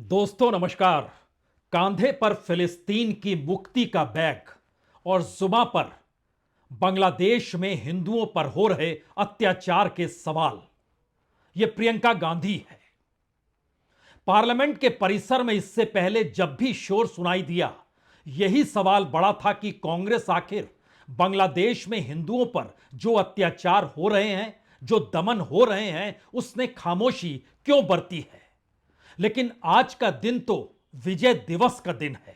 दोस्तों नमस्कार। कांधे पर फिलिस्तीन की मुक्ति का बैग और जुबां पर बांग्लादेश में हिंदुओं पर हो रहे अत्याचार के सवाल। यह प्रियंका गांधी है। पार्लियामेंट के परिसर में इससे पहले जब भी शोर सुनाई दिया, यही सवाल बड़ा था कि कांग्रेस आखिर बांग्लादेश में हिंदुओं पर जो अत्याचार हो रहे हैं, जो दमन हो रहे हैं, उसने खामोशी क्यों बरती है। लेकिन आज का दिन तो विजय दिवस का दिन है।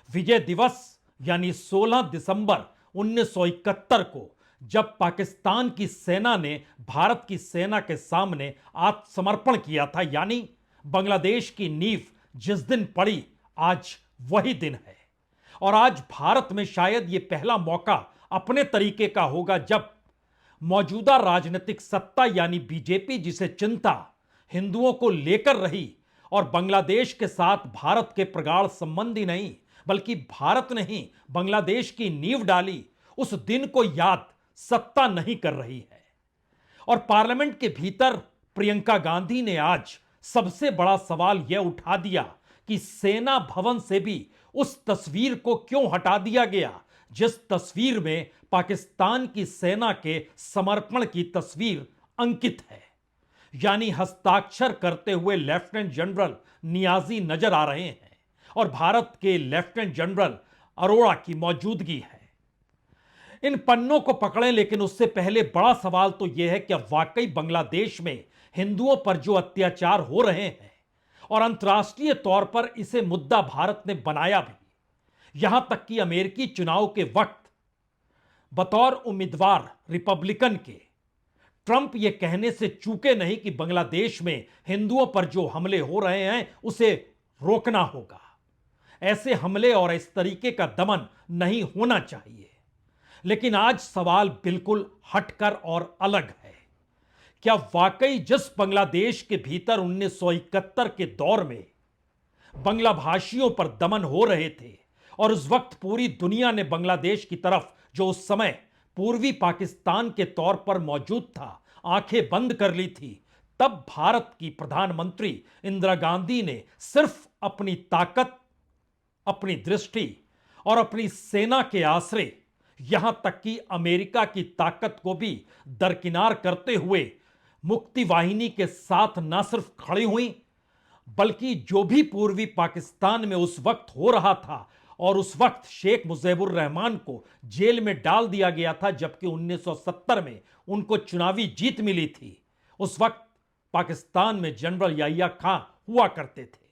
विजय दिवस यानी 16 दिसंबर 1971 को, जब पाकिस्तान की सेना ने भारत की सेना के सामने आत्मसमर्पण किया था, यानी बांग्लादेश की नींव जिस दिन पड़ी, आज वही दिन है। और आज भारत में शायद यह पहला मौका अपने तरीके का होगा जब मौजूदा राजनीतिक सत्ता यानी बीजेपी, जिसे चिंता हिंदुओं को लेकर रही और बांग्लादेश के साथ भारत के प्रगाढ़ संबंध ही नहीं बल्कि भारत ने ही बांग्लादेश की नींव डाली, उस दिन को याद सत्ता नहीं कर रही है। और पार्लियामेंट के भीतर प्रियंका गांधी ने आज सबसे बड़ा सवाल यह उठा दिया कि सेना भवन से भी उस तस्वीर को क्यों हटा दिया गया जिस तस्वीर में पाकिस्तान की सेना के समर्पण की तस्वीर अंकित है। यानी हस्ताक्षर करते हुए लेफ्टिनेंट जनरल नियाजी नजर आ रहे हैं और भारत के लेफ्टिनेंट जनरल अरोड़ा की मौजूदगी है। इन पन्नों को पकड़ें, लेकिन उससे पहले बड़ा सवाल तो यह है कि वाकई बांग्लादेश में हिंदुओं पर जो अत्याचार हो रहे हैं और अंतर्राष्ट्रीय तौर पर इसे मुद्दा भारत ने बनाया भी, यहां तक कि अमेरिकी चुनाव के वक्त बतौर उम्मीदवार रिपब्लिकन के ट्रंप यह कहने से चूके नहीं कि बांग्लादेश में हिंदुओं पर जो हमले हो रहे हैं उसे रोकना होगा। ऐसे हमले और इस तरीके का दमन नहीं होना चाहिए। लेकिन आज सवाल बिल्कुल हटकर और अलग है। क्या वाकई जिस बांग्लादेश के भीतर 1971 के दौर में बांग्ला भाषियों पर दमन हो रहे थे और उस वक्त पूरी दुनिया ने बांग्लादेश की तरफ, जो उस समय पूर्वी पाकिस्तान के तौर पर मौजूद था, आंखें बंद कर ली थी, तब भारत की प्रधानमंत्री इंदिरा गांधी ने सिर्फ अपनी ताकत, अपनी दृष्टि और अपनी सेना के आश्रय, यहां तक कि अमेरिका की ताकत को भी दरकिनार करते हुए मुक्ति वाहिनी के साथ न सिर्फ खड़ी हुई, बल्कि जो भी पूर्वी पाकिस्तान में उस वक्त हो रहा था, और उस वक्त शेख मुजीबुर रहमान को जेल में डाल दिया गया था जबकि 1970 में उनको चुनावी जीत मिली थी। उस वक्त पाकिस्तान में जनरल याहिया खां हुआ करते थे।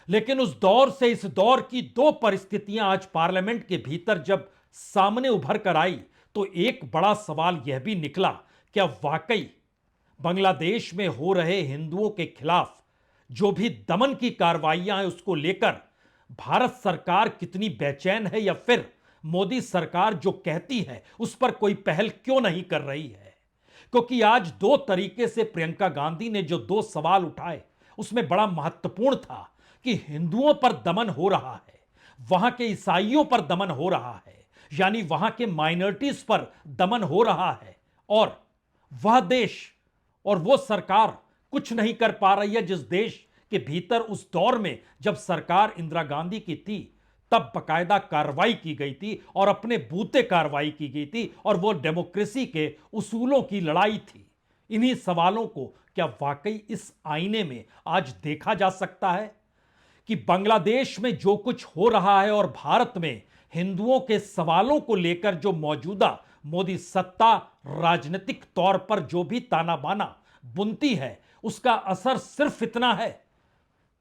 लेकिन उस दौर से इस दौर की दो परिस्थितियां आज पार्लियामेंट के भीतर जब सामने उभर कर आई, तो एक बड़ा सवाल यह भी निकला, क्या वाकई बांग्लादेश में हो रहे हिंदुओं के खिलाफ जो भी दमन की कार्रवाइयां हैं उसको लेकर भारत सरकार कितनी बेचैन है, या फिर मोदी सरकार जो कहती है उस पर कोई पहल क्यों नहीं कर रही है। क्योंकि आज दो तरीके से प्रियंका गांधी ने जो दो सवाल उठाए, उसमें बड़ा महत्वपूर्ण था कि हिंदुओं पर दमन हो रहा है, वहां के ईसाइयों पर दमन हो रहा है, यानी वहां के माइनॉरिटीज पर दमन हो रहा है, और वह देश और वो सरकार कुछ नहीं कर पा रही है जिस देश के भीतर उस दौर में जब सरकार इंदिरा गांधी की थी तब बकायदा कार्रवाई की गई थी और अपने बूते कार्रवाई की गई थी, और वो डेमोक्रेसी के उसूलों की लड़ाई थी। इन्हीं सवालों को क्या वाकई इस आईने में आज देखा जा सकता है कि बांग्लादेश में जो कुछ हो रहा है और भारत में हिंदुओं के सवालों को लेकर जो मौजूदा मोदी सत्ता राजनीतिक तौर पर जो भी ताना बाना बुनती है, उसका असर सिर्फ इतना है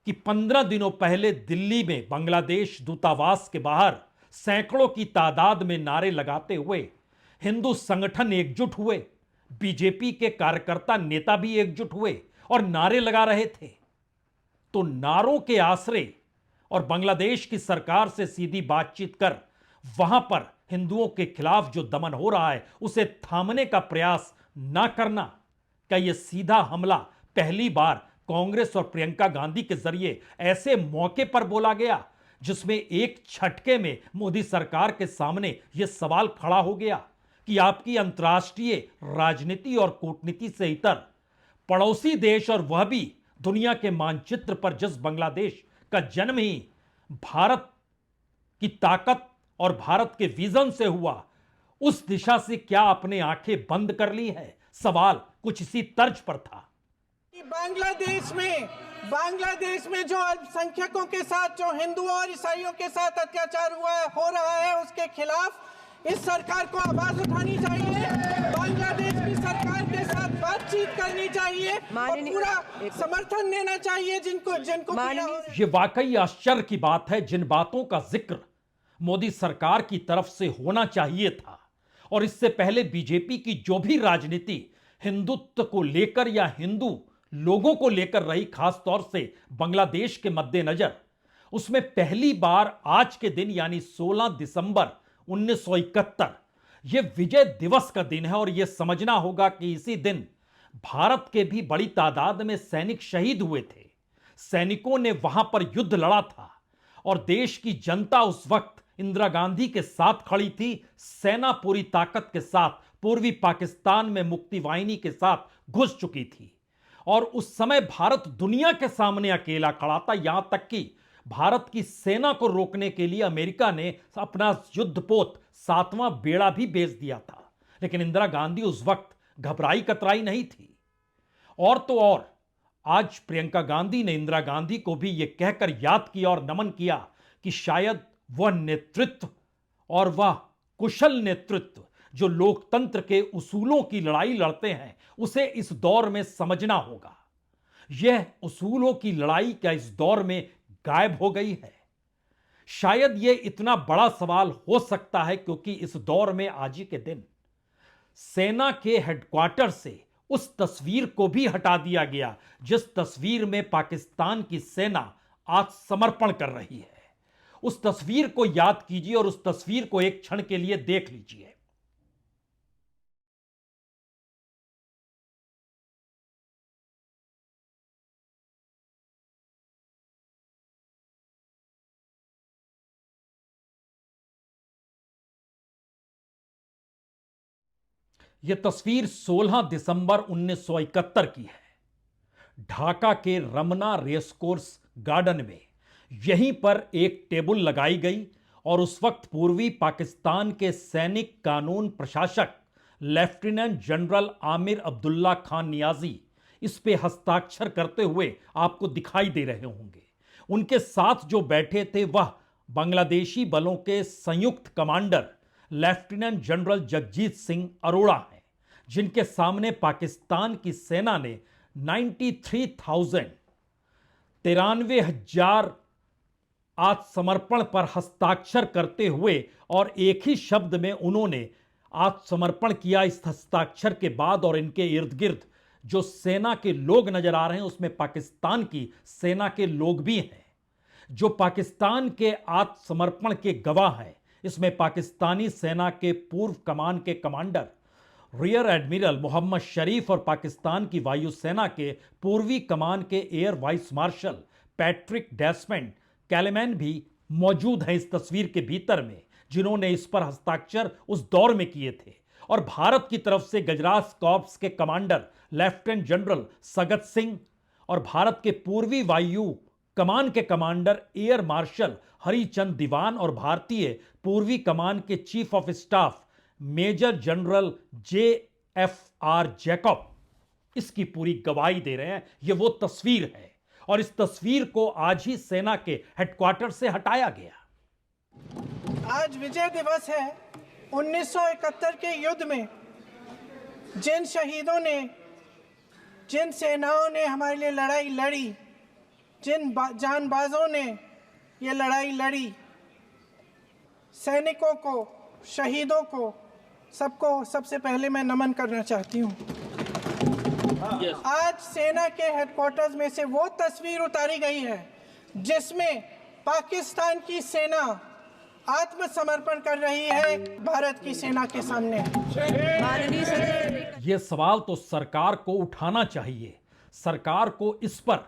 कि 15 दिनों पहले दिल्ली में बांग्लादेश दूतावास के बाहर सैकड़ों की तादाद में नारे लगाते हुए हिंदू संगठन एकजुट हुए, बीजेपी के कार्यकर्ता नेता भी एकजुट हुए और नारे लगा रहे थे। तो नारों के आश्रय और बांग्लादेश की सरकार से सीधी बातचीत कर वहां पर हिंदुओं के खिलाफ जो दमन हो रहा है उसे थामने का प्रयास ना करना, क्या यह सीधा हमला पहली बार कांग्रेस और प्रियंका गांधी के जरिए ऐसे मौके पर बोला गया जिसमें एक झटके में मोदी सरकार के सामने यह सवाल खड़ा हो गया कि आपकी अंतर्राष्ट्रीय राजनीति और कूटनीति से इतर पड़ोसी देश, और वह भी दुनिया के मानचित्र पर जिस बांग्लादेश का जन्म ही भारत की ताकत और भारत के विजन से हुआ, उस दिशा से क्या आपने आंखें बंद कर ली है? सवाल कुछ इसी तर्ज पर था। बांग्लादेश में जो अल्पसंख्यकों के साथ, जो हिंदुओं और ईसाइयों के साथ अत्याचार हो रहा है, उसके खिलाफ इस सरकार को आवाज उठानी चाहिए। बांग्लादेश की सरकार के साथ बातचीत करनी चाहिए और पूरा समर्थन देना चाहिए जिनको ये वाकई आश्चर्य की बात है। जिन बातों का जिक्र मोदी सरकार की तरफ से होना चाहिए था, और इससे पहले बीजेपी की जो भी राजनीति हिंदुत्व को लेकर या हिंदू लोगों को लेकर रही, खास तौर से बांग्लादेश के मद्देनजर, उसमें पहली बार आज के दिन यानी 16 दिसंबर 1971 यह विजय दिवस का दिन है। और यह समझना होगा कि इसी दिन भारत के भी बड़ी तादाद में सैनिक शहीद हुए थे। सैनिकों ने वहां पर युद्ध लड़ा था और देश की जनता उस वक्त इंदिरा गांधी के साथ खड़ी थी। सेना पूरी ताकत के साथ पूर्वी पाकिस्तान में मुक्ति वाहिनी के साथ घुस चुकी थी और उस समय भारत दुनिया के सामने अकेला खड़ा था। यहां तक कि भारत की सेना को रोकने के लिए अमेरिका ने अपना युद्धपोत 7वां बेड़ा भी भेज दिया था, लेकिन इंदिरा गांधी उस वक्त घबराई कतराई नहीं थी। और तो और आज प्रियंका गांधी ने इंदिरा गांधी को भी यह कहकर याद किया और नमन किया कि शायद वह नेतृत्व और वह कुशल नेतृत्व जो लोकतंत्र के उसूलों की लड़ाई लड़ते हैं, उसे इस दौर में समझना होगा। यह उसूलों की लड़ाई क्या इस दौर में गायब हो गई है? शायद यह इतना बड़ा सवाल हो सकता है क्योंकि इस दौर में आज ही के दिन सेना के हेडक्वार्टर से उस तस्वीर को भी हटा दिया गया जिस तस्वीर में पाकिस्तान की सेना आत्मसमर्पण कर रही है। उस तस्वीर को याद कीजिए और उस तस्वीर को एक क्षण के लिए देख लीजिए। यह तस्वीर 16 दिसंबर 1971 की है। ढाका के रमना रेसकोर्स गार्डन में यहीं पर एक टेबल लगाई गई और उस वक्त पूर्वी पाकिस्तान के सैनिक कानून प्रशासक लेफ्टिनेंट जनरल आमिर अब्दुल्ला खान नियाजी इस पे हस्ताक्षर करते हुए आपको दिखाई दे रहे होंगे। उनके साथ जो बैठे थे वह बांग्लादेशी बलों के संयुक्त commander lieutenant general Jagjit Singh Arora हैं, जिनके सामने पाकिस्तान की सेना ने 93,000 आत्मसमर्पण पर हस्ताक्षर करते हुए और एक ही शब्द में उन्होंने आत्मसमर्पण किया। इस हस्ताक्षर के बाद और इनके इर्द गिर्द जो सेना के लोग नजर आ रहे हैं उसमें पाकिस्तान की सेना के लोग भी हैं जो पाकिस्तान के आत्मसमर्पण के गवाह हैं। इसमें पाकिस्तानी सेना के पूर्व कमान के commander rear admiral Mohammad Sharif और पाकिस्तान की वायुसेना के पूर्वी कमान के air vice marshal Patrick Desmond Calleman भी मौजूद हैं इस तस्वीर के भीतर में, जिन्होंने इस पर हस्ताक्षर उस दौर में किए थे। और भारत की तरफ से गजराज कॉर्प्स के commander lieutenant general Sagat Singh और भारत के पूर्वी वायु कमान के commander air marshal Harichand Dewan और भारतीय पूर्वी कमान के chief of staff major general JFR Jacob इसकी पूरी गवाही दे रहे हैं। यह वो तस्वीर है और इस तस्वीर को आज ही सेना के हेडक्वार्टर से हटाया गया। आज विजय दिवस है। 1971 के युद्ध में जिन शहीदों ने, जिन सेनाओं ने हमारे लिए लड़ाई लड़ी, जिन जानबाजों ने ये लड़ाई लड़ी, सैनिकों को, शहीदों को, सबको सबसे पहले मैं नमन करना चाहती हूँ। आज सेना के हेडक्वार्टर्स में से वो तस्वीर उतारी गई है जिसमें पाकिस्तान की सेना आत्मसमर्पण कर रही है भारत की सेना के सामने। यह सवाल तो सरकार को उठाना चाहिए। सरकार को इस पर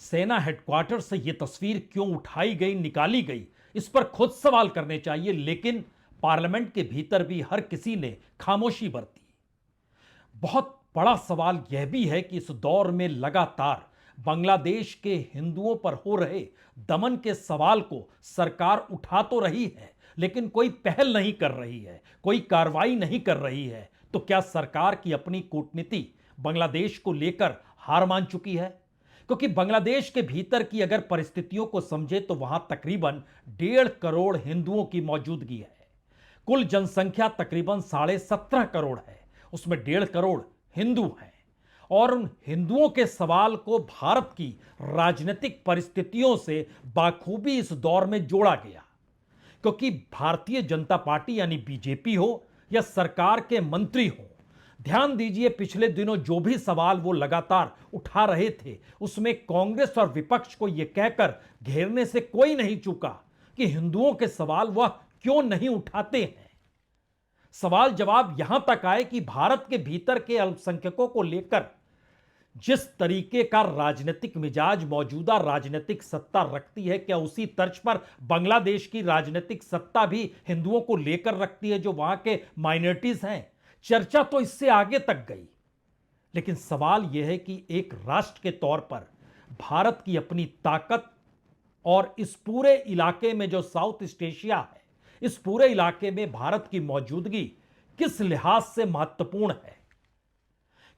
सेना हेडक्वार्टर से यह तस्वीर क्यों उठाई गई, निकाली गई, इस पर खुद सवाल करने चाहिए। लेकिन पार्लियामेंट के भीतर भी हर किसी ने खामोशी बरती। बहुत बड़ा सवाल यह भी है कि इस दौर में लगातार बांग्लादेश के हिंदुओं पर हो रहे दमन के सवाल को सरकार उठा तो रही है, लेकिन कोई पहल नहीं कर रही है, कोई कार्रवाई नहीं कर रही है। तो क्या सरकार की अपनी कूटनीति बांग्लादेश को लेकर हार मान चुकी है? क्योंकि बांग्लादेश के भीतर की अगर परिस्थितियों को समझे तो वहां तकरीबन 1.5 करोड़ हिंदुओं की मौजूदगी है। कुल जनसंख्या तकरीबन 17.5 करोड़ है, उसमें 1.5 करोड़ हिंदू हैं। और उन हिंदुओं के सवाल को भारत की राजनीतिक परिस्थितियों से बाखूबी इस दौर में जोड़ा गया, क्योंकि भारतीय जनता पार्टी यानी बीजेपी हो या सरकार के मंत्री हो, ध्यान दीजिए पिछले दिनों जो भी सवाल वो लगातार उठा रहे थे उसमें कांग्रेस और विपक्ष को यह कहकर घेरने से कोई नहीं चूका कि हिंदुओं के सवाल वह क्यों नहीं उठाते हैं। सवाल जवाब यहां तक आए कि भारत के भीतर के अल्पसंख्यकों को लेकर जिस तरीके का राजनीतिक मिजाज मौजूदा राजनीतिक सत्ता रखती है, क्या उसी तर्ज पर बांग्लादेश की राजनीतिक सत्ता भी हिंदुओं को लेकर रखती है जो वहां के माइनॉरिटीज हैं? चर्चा तो इससे आगे तक गई, लेकिन सवाल यह है कि एक राष्ट्र के तौर पर भारत की अपनी ताकत और इस पूरे इलाके में जो साउथ ईस्ट एशिया है, इस पूरे इलाके में भारत की मौजूदगी किस लिहाज से महत्वपूर्ण है।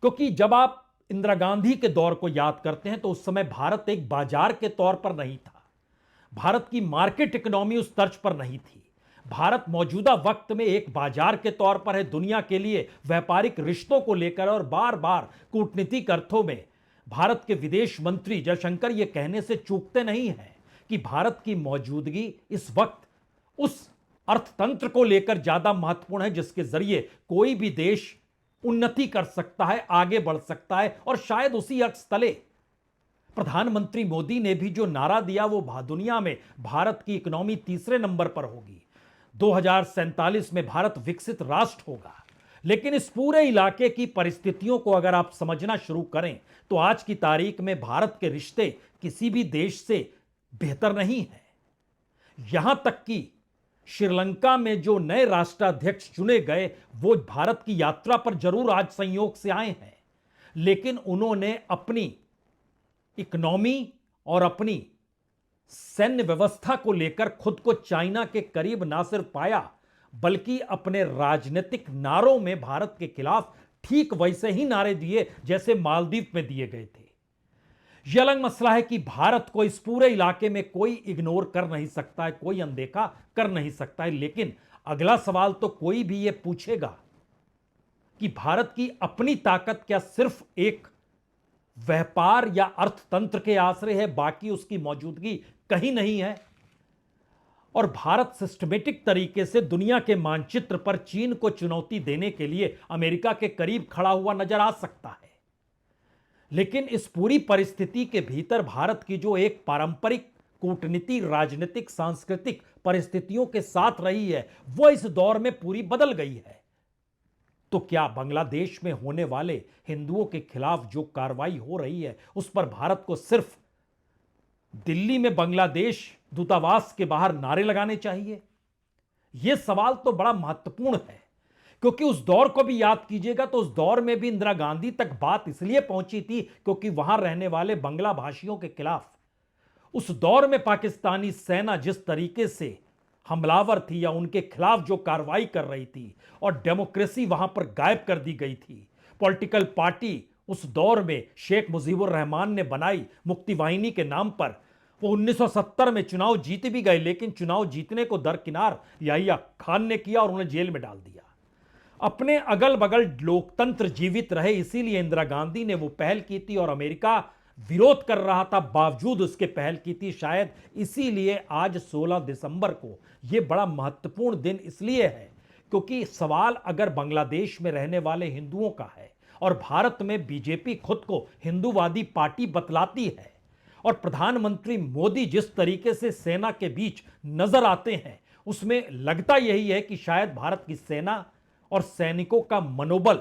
क्योंकि जब आप इंदिरा गांधी के दौर को याद करते हैं तो उस समय भारत एक बाजार के तौर पर नहीं था, भारत की मार्केट इकोनॉमी उस तर्ज पर नहीं थी। भारत मौजूदा वक्त में एक बाजार के तौर पर है दुनिया के लिए व्यापारिक रिश्तों को लेकर, और बार बार कूटनीतिक अर्थों में भारत के विदेश मंत्री जयशंकर यह कहने से चूकते नहीं हैं कि भारत की मौजूदगी इस वक्त उस अर्थतंत्र को लेकर ज्यादा महत्वपूर्ण है जिसके जरिए कोई भी देश उन्नति कर सकता है, आगे बढ़ सकता है। और शायद उसी अक्ष तले प्रधानमंत्री मोदी ने भी जो नारा दिया वो दुनिया में भारत की इकोनॉमी तीसरे नंबर पर होगी, 2047 में भारत विकसित राष्ट्र होगा। लेकिन इस पूरे इलाके की परिस्थितियों को अगर आप समझना शुरू करें तो आज की तारीख में भारत के रिश्ते किसी भी देश से बेहतर नहीं है। यहां तक कि श्रीलंका में जो नए राष्ट्राध्यक्ष चुने गए वो भारत की यात्रा पर जरूर आज संयोग से आए हैं, लेकिन उन्होंने अपनी इकोनॉमी और अपनी सैन्य व्यवस्था को लेकर खुद को चाइना के करीब ना सिर्फ पाया बल्कि अपने राजनीतिक नारों में भारत के खिलाफ ठीक वैसे ही नारे दिए जैसे मालदीव में दिए गए थे। यह अलग मसला है कि भारत को इस पूरे इलाके में कोई इग्नोर कर नहीं सकता है, कोई अनदेखा कर नहीं सकता है। लेकिन अगला सवाल तो कोई भी यह पूछेगा कि भारत की अपनी ताकत क्या सिर्फ एक व्यापार या अर्थतंत्र के आश्रय है, बाकी उसकी मौजूदगी कहीं नहीं है। और भारत सिस्टमेटिक तरीके से दुनिया के मानचित्र पर चीन को चुनौती देने के लिए अमेरिका के करीब खड़ा हुआ नजर आ सकता है। लेकिन इस पूरी परिस्थिति के भीतर भारत की जो एक पारंपरिक कूटनीति राजनीतिक सांस्कृतिक परिस्थितियों के साथ रही है वो इस दौर में पूरी बदल गई है। तो क्या बांग्लादेश में होने वाले हिंदुओं के खिलाफ जो कार्रवाई हो रही है उस पर भारत को सिर्फ दिल्ली में बांग्लादेश दूतावास के बाहर नारे लगाने चाहिए? यह सवाल तो बड़ा महत्वपूर्ण है, क्योंकि उस दौर को भी याद कीजिएगा तो उस दौर में भी इंदिरा गांधी तक बात इसलिए पहुंची थी क्योंकि वहां रहने वाले बांग्ला भाषियों के खिलाफ उस दौर में पाकिस्तानी सेना जिस तरीके से हमलावर थी या उनके खिलाफ जो कार्रवाई कर रही थी और डेमोक्रेसी वहां पर गायब कर दी गई थी। पॉलिटिकल पार्टी उस दौर में शेख मुजीबुर रहमान ने बनाई मुक्ति वाहिनी के नाम पर, वो 1970 में चुनाव जीत भी गए, लेकिन चुनाव जीतने को दरकिनार याहिया खान ने किया और उन्हें जेल में डाल दिया। अपने अगल बगल लोकतंत्र जीवित रहे, इसीलिए इंदिरा गांधी ने वो पहल की थी और अमेरिका विरोध कर रहा था, बावजूद उसके पहल की थी। शायद इसीलिए आज 16 दिसंबर को यह बड़ा महत्वपूर्ण दिन इसलिए है क्योंकि सवाल अगर बांग्लादेश में रहने वाले हिंदुओं का है और भारत में बीजेपी खुद को हिंदूवादी पार्टी बतलाती है और प्रधानमंत्री मोदी जिस तरीके से सेना के बीच नजर आते हैं उसमें लगता यही है कि शायद भारत की सेना और सैनिकों का मनोबल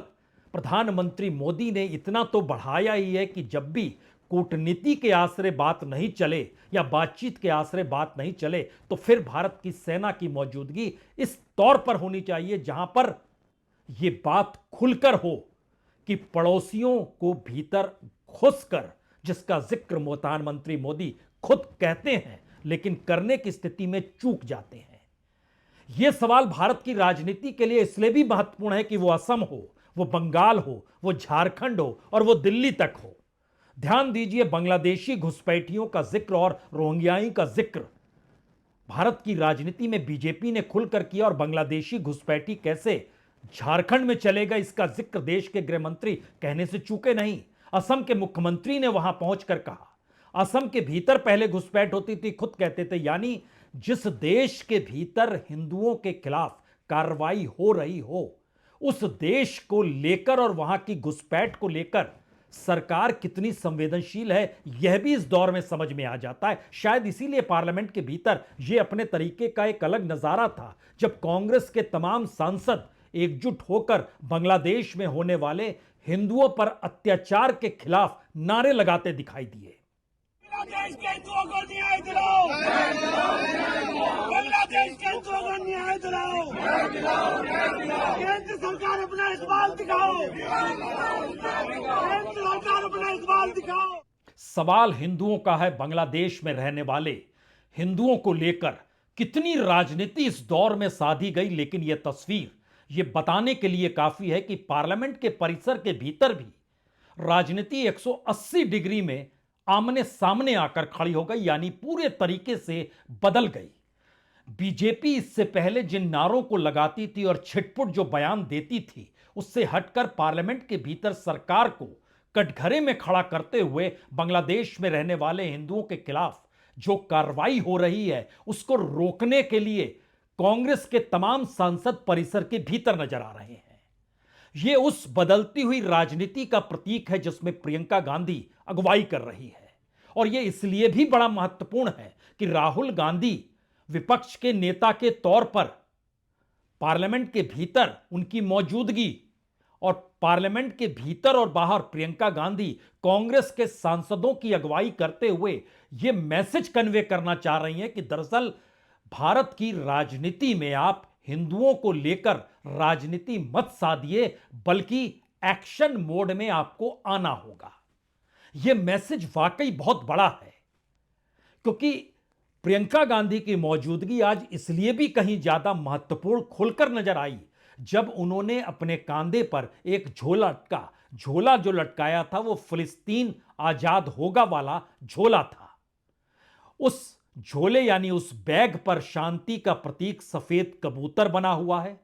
प्रधानमंत्री मोदी ने इतना तो बढ़ाया ही है कि जब भी कूटनीति के आश्रय बात नहीं चले या बातचीत के आश्रय बात नहीं चले तो फिर भारत की सेना की मौजूदगी इस तौर पर होनी चाहिए जहां पर यह बात खुलकर हो कि पड़ोसियों को भीतर घुसकर जिसका जिक्र प्रधानमंत्री मोदी खुद कहते हैं लेकिन करने की स्थिति में चूक जाते हैं। यह सवाल भारत की राजनीति के लिए इसलिए भी महत्वपूर्ण है कि वो असम हो, वो बंगाल हो, वो झारखंड हो और वो दिल्ली तक हो। ध्यान दीजिए, बांग्लादेशी घुसपैठियों का जिक्र और रोहिंग्याई का जिक्र भारत की राजनीति में बीजेपी ने खुलकर किया, और बांग्लादेशी घुसपैठी कैसे झारखंड में चलेगा इसका जिक्र देश के गृह मंत्री कहने से चूके नहीं। असम के मुख्यमंत्री ने वहां पहुंचकर कहा, असम के भीतर पहले घुसपैठ होती थी, खुद कहते थे, यानी जिस देश के भीतर हिंदुओं के खिलाफ कार्रवाई हो रही हो उस देश को लेकर और वहां की घुसपैठ को लेकर सरकार कितनी संवेदनशील है यह भी इस दौर में समझ में आ जाता है। शायद इसीलिए पार्लियामेंट के भीतर यह अपने तरीके का एक अलग नजारा था जब कांग्रेस के तमाम सांसद एकजुट होकर बांग्लादेश में होने वाले हिंदुओं पर अत्याचार के खिलाफ नारे लगाते दिखाई दिए। बांग्लादेश के हिंदुओं को न्याय दिलाओ, बांग्लादेश के हिंदुओं को न्याय दिलाओ, केंद्र सरकार अपना इकबाल दिखाओ, केंद्र सरकार अपना इकबाल दिखाओ। सवाल हिंदुओं का है, बांग्लादेश में रहने वाले हिंदुओं को लेकर कितनी राजनीति इस दौर में साधी गई, लेकिन यह तस्वीर यह बताने के लिए काफी है कि पार्लियामेंट के परिसर के भीतर भी राजनीति 180 डिग्री में आमने सामने आकर खड़ी हो गई, यानी पूरे तरीके से बदल गई। बीजेपी इससे पहले जिन नारों को लगाती थी और छिटपुट जो बयान देती थी उससे हटकर पार्लियामेंट के भीतर सरकार को कटघरे में खड़ा करते हुए बांग्लादेश में रहने वाले हिंदुओं के खिलाफ जो कार्रवाई हो रही है उसको रोकने के लिए कांग्रेस के तमाम सांसद परिसर के भीतर नजर आ रहे हैं। यह उस बदलती हुई राजनीति का प्रतीक है जिसमें प्रियंका गांधी अगुवाई कर रही है, और यह इसलिए भी बड़ा महत्वपूर्ण है कि राहुल गांधी विपक्ष के नेता के तौर पर पार्लियामेंट के भीतर उनकी मौजूदगी और पार्लियामेंट के भीतर और बाहर प्रियंका गांधी कांग्रेस के सांसदों की अगुवाई करते हुए यह मैसेज कन्वे करना चाह रही हैं कि दरअसल भारत की राजनीति में आप हिंदुओं को लेकर राजनीति मत साधिए, बल्कि एक्शन मोड में आपको आना होगा। यह मैसेज वाकई बहुत बड़ा है, क्योंकि प्रियंका गांधी की मौजूदगी आज इसलिए भी कहीं ज्यादा महत्वपूर्ण खुलकर नजर आई जब उन्होंने अपने कांधे पर एक झोला जो लटकाया था वो फिलिस्तीन आजाद होगा वाला झोला था। उस झोले यानी उस बैग पर शांति का प्रतीक सफेद कबूतर बना हुआ है,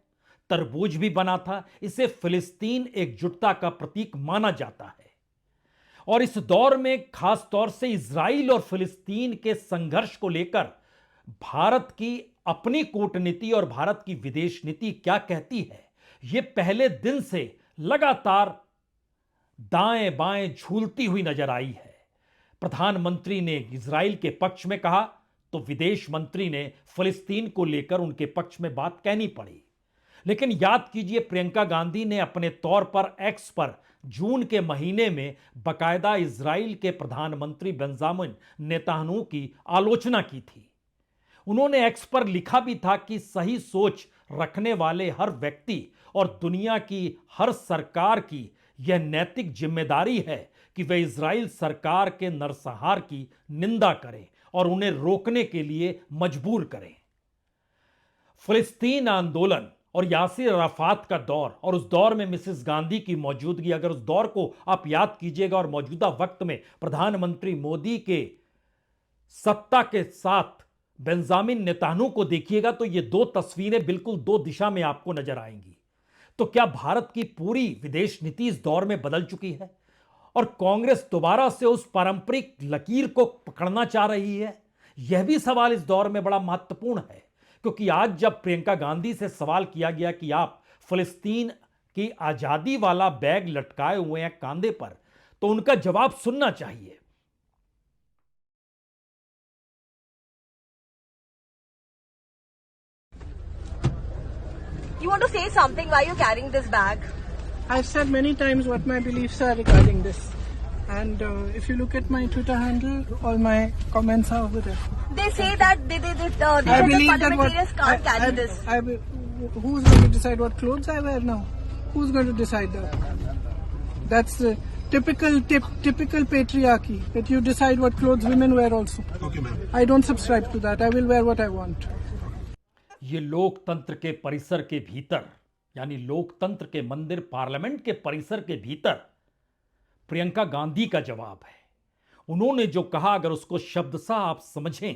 तरबूज भी बना था। इसे फिलिस्तीन एकजुटता का प्रतीक माना जाता है, और इस दौर में खास तौर से इजराइल और फिलिस्तीन के संघर्ष को लेकर भारत की अपनी कूटनीति और भारत की विदेश नीति क्या कहती है, यह पहले दिन से लगातार दाएं बाएं झूलती हुई नजर आई है। प्रधानमंत्री ने इजराइल के पक्ष में कहा तो विदेश मंत्री ने फिलिस्तीन को लेकर उनके पक्ष में बात कहनी पड़ी। लेकिन याद कीजिए, प्रियंका गांधी ने अपने तौर पर एक्स पर जून के महीने में बकायदा इजराइल के प्रधानमंत्री बेंजामिन नेतन्याहू की आलोचना की थी। उन्होंने एक्स पर लिखा भी था कि सही सोच रखने वाले हर व्यक्ति और दुनिया की हर सरकार की यह नैतिक जिम्मेदारी है कि वे इजराइल सरकार के नरसंहार की निंदा करें और उन्हें रोकने के लिए मजबूर करें। फिलिस्तीन आंदोलन और यासिर अराफात का दौर और उस दौर में मिसेस गांधी की मौजूदगी, अगर उस दौर को आप याद कीजिएगा और मौजूदा वक्त में प्रधानमंत्री मोदी के सत्ता के साथ बेंजामिन नेतन्याहू को देखिएगा तो ये दो तस्वीरें बिल्कुल दो दिशा में आपको नजर आएंगी। तो क्या भारत की पूरी विदेश नीति इस दौर में बदल चुकी है और कांग्रेस दोबारा से उस पारंपरिक लकीर को पकड़ना चाह रही है? यह भी सवाल इस दौर में बड़ा महत्वपूर्ण है, क्योंकि आज जब प्रियंका गांधी से सवाल किया गया कि आप फिलिस्तीन की आजादी वाला बैग लटकाए हुए हैं कांधे पर, तो उनका जवाब सुनना चाहिए। You want to say something? Why are you carrying this bag? I've said many times what my beliefs are regarding this. And if you look at my Twitter handle, all my comments are over there. They say that they I said believe that that what parliamentarians can't carry this. Who's going to decide what clothes I wear now? Who's going to decide that? That's typical patriarchy that you decide what clothes women wear also. Okay, ma'am. I don't subscribe to that. I will wear what I want. ये लोकतंत्र के परिसर के भीतर, यानी लोकतंत्र के मंदिर पार्लियामेंट के परिसर के भीतर प्रियंका गांधी का जवाब है। उन्होंने जो कहा अगर उसको शब्दशः आप समझें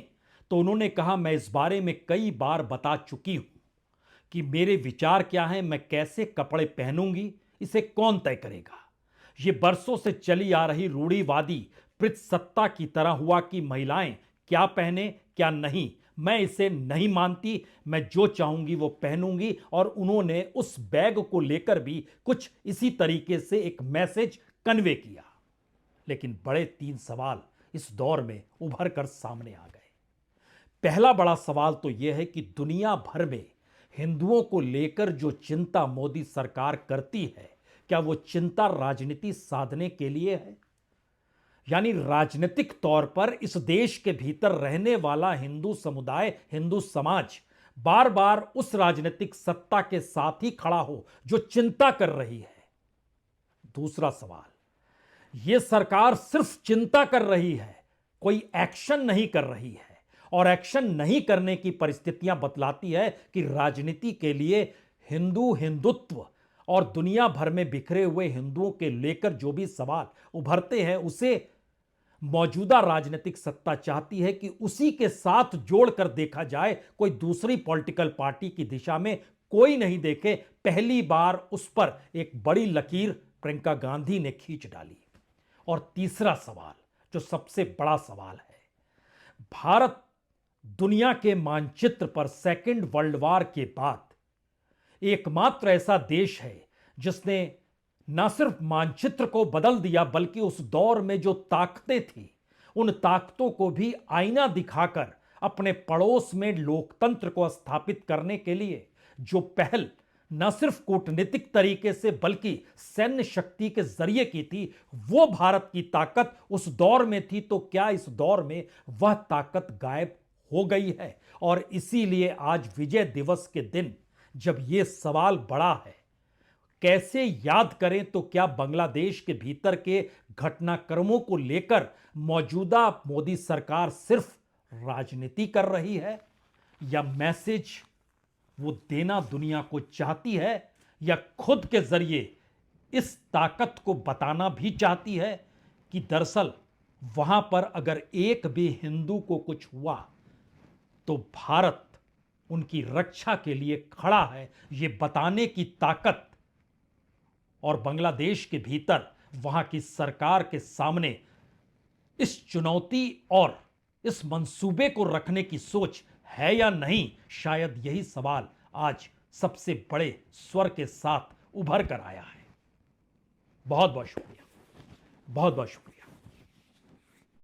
तो उन्होंने कहा, मैं इस बारे में कई बार बता चुकी हूं कि मेरे विचार क्या हैं, मैं कैसे कपड़े पहनूंगी, इसे कौन तय करेगा। ये बरसों से चली आ रही रूढ़िवादी सत्ता की तरह हुआ कि महिलाएं क्या पहने क्या नहीं, मैं इसे नहीं मानती, मैं जो चाहूंगी वो पहनूंगी। और उन्होंने उस बैग को लेकर भी कुछ इसी तरीके से एक मैसेज कन्वे किया। लेकिन बड़े 3 सवाल इस दौर में उभर कर सामने आ गए। पहला बड़ा सवाल तो यह है कि दुनिया भर में हिंदुओं को लेकर जो चिंता मोदी सरकार करती है, क्या वो चिंता राजनीति साधने के लिए है? यानी राजनीतिक तौर पर इस देश के भीतर रहने वाला हिंदू समुदाय, हिंदू समाज बार बार उस राजनीतिक सत्ता के साथ ही खड़ा हो जो चिंता कर रही है। दूसरा सवाल, यह सरकार सिर्फ चिंता कर रही है, कोई एक्शन नहीं कर रही है। और एक्शन नहीं करने की परिस्थितियां बतलाती है कि राजनीति के लिए हिंदुत्व और दुनिया भर में बिखरे हुए हिंदुओं के लेकर जो भी सवाल उभरते हैं, उसे मौजूदा राजनीतिक सत्ता चाहती है कि उसी के साथ जोड़कर देखा जाए, कोई दूसरी पॉलिटिकल पार्टी की दिशा में कोई नहीं देखे। पहली बार उस पर एक बड़ी लकीर प्रियंका गांधी ने खींच डाली। और तीसरा सवाल, जो सबसे बड़ा सवाल है, भारत दुनिया के मानचित्र पर सेकेंड वर्ल्ड वॉर के बाद एकमात्र ऐसा देश है जिसने न सिर्फ मानचित्र को बदल दिया, बल्कि उस दौर में जो ताकतें थी उन ताकतों को भी आईना दिखाकर अपने पड़ोस में लोकतंत्र को स्थापित करने के लिए जो पहल न सिर्फ कूटनीतिक तरीके से बल्कि सैन्य शक्ति के जरिए की थी, वो भारत की ताकत उस दौर में थी। तो क्या इस दौर में वह ताकत गायब हो गई है? और इसीलिए आज विजय दिवस के दिन जब यह सवाल बड़ा है, कैसे याद करें, तो क्या बांग्लादेश के भीतर के घटनाक्रमों को लेकर मौजूदा मोदी सरकार सिर्फ राजनीति कर रही है, या मैसेज वो देना दुनिया को चाहती है, या खुद के जरिए इस ताकत को बताना भी चाहती है कि दरअसल वहां पर अगर एक भी हिंदू को कुछ हुआ तो भारत उनकी रक्षा के लिए खड़ा है, ये बताने की ताकत और बांग्लादेश के भीतर वहां की सरकार के सामने इस चुनौती और इस मंसूबे को रखने की सोच है या नहीं? शायद यही सवाल आज सबसे बड़े स्वर के साथ उभर कर आया है। बहुत बहुत शुक्रिया, बहुत बहुत शुक्रिया।